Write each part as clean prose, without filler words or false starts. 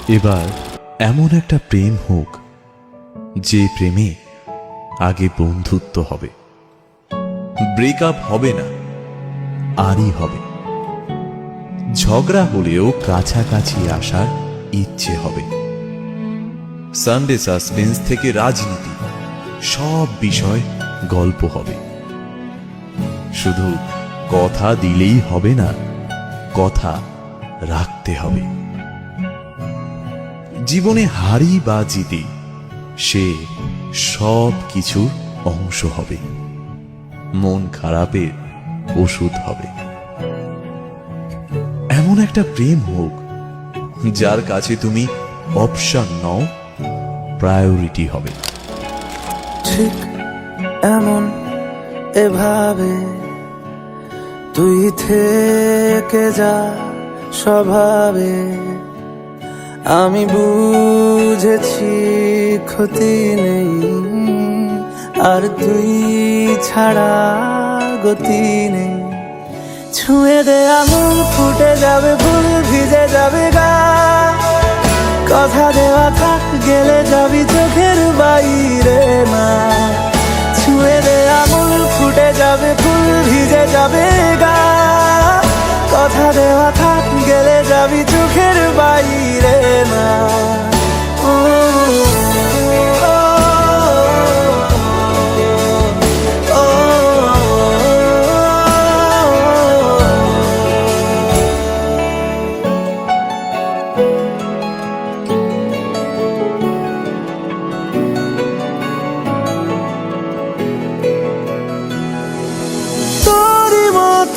এবার এমন একটা প্রেম হোক যে প্রেমে আগে বন্ধুত্ব হবে, ব্রেকআপ হবে না, আরই হবে। ঝগড়া হলেও কাছাকাছি আসার ইচ্ছে হবে। সানডে সাসপেন্স থেকে রাজনীতি, সব বিষয় গল্প হবে। শুধু কথা দিলেই হবে না, কথা রাখতে হবে। জীবনে হারি বা জিতি, সে সব কিছুর অংশ হবে, মন খারাপের ওষুধ হবে। এমন একটা প্রেম হোক যার কাছে তুমি অপশন নও, প্রায়োরিটি হবে। ঠিক এমন এভাবে তুই থেকে যা স্বভাবে, আমি বুঝেছি ক্ষতি নেই, আর তুই ছাড়া গতি নেই। ছুঁয়ে দে আঙুল, ফুটে যাবে ফুল, ভিজে যাবে গা। কথা দেওয়া থাক, গেলে যাবি চোখের বাইরে না। ছুঁয়ে দে আঙুল, ফুটে যাবে ফুল, ভিজে যাবে গা। কথা দেওয়া থাক, গেলে যাবি চোখের বাইরে না।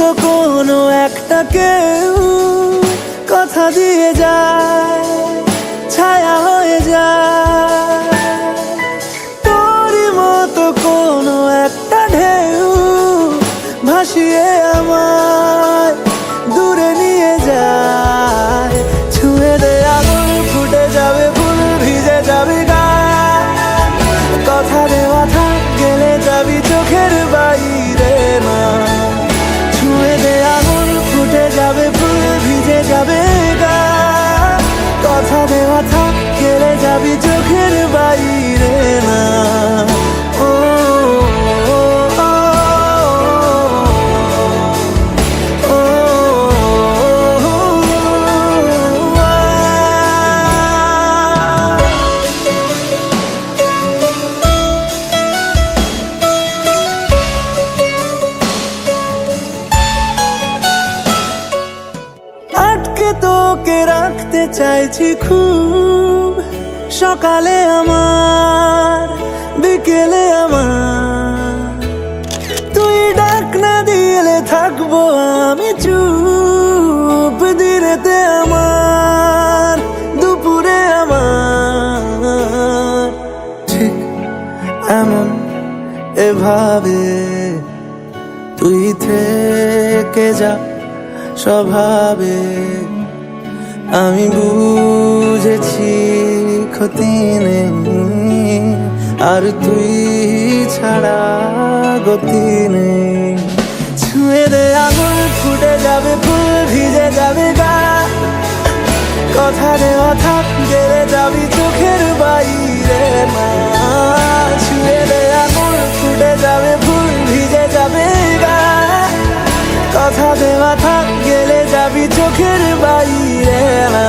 তো কোনো একটা কেউ কথা দিয়ে যায়, ছায়া হয়ে যায়। তোরই মতো কোনো একটা ঢেউ ভাসিয়ে আমায় দূরে নিয়ে যায়। ছুঁয়ে দে আঙুল, ফুটে যাবে ফুল, ভিজে যাবে গা। কথা দেওয়া থাক, গেলে যাবি চোখের বাইরে না। যাবে ফুল, ভিজে যাবে গা। কথা দেওয়া থাক, গেলে যাবি চোখের বাইরে না। তোকে রাখতে চাইছি খুব, সকালে আমার, বিকেলে আমার। তুই ডাক না দিলে থাকবো আমি চুপ, দিনেতে আমার, দুপুরে আমার। ঠিক এমন এভাবে তুই থেকে যা স্বভাবে, আমি বুঝেছি ক্ষতি নেই, আর তুই ছাড়া গতি নেই। ছুঁয়ে দে আঙুল, ফুটে যাবে ফুল, ভিজে যাবে গা। কথা দেওয়া থাক, গেলে যাবি চোখের বাইরে না। ছুঁয়ে দে আঙুল, ফুটে যাবে ফুল, ভিজে যাবে গা। কথা দেওয়া থাক, গেলে যাবি চোখের বাইরে না।